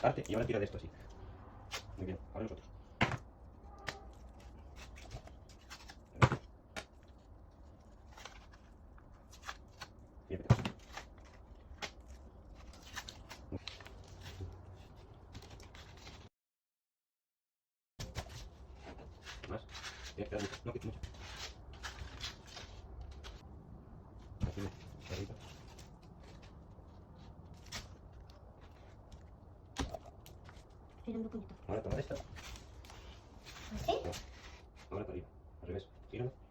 parte y ahora tira de esto así. Muy bien, ahora nosotros. Bien, más. Bien, queda mucho. No, que mucho. Aquí, arriba. Estoy dando puñetazos. Ahora toma esta. ¿Así? Ahora para arriba. Al revés. Gíralo.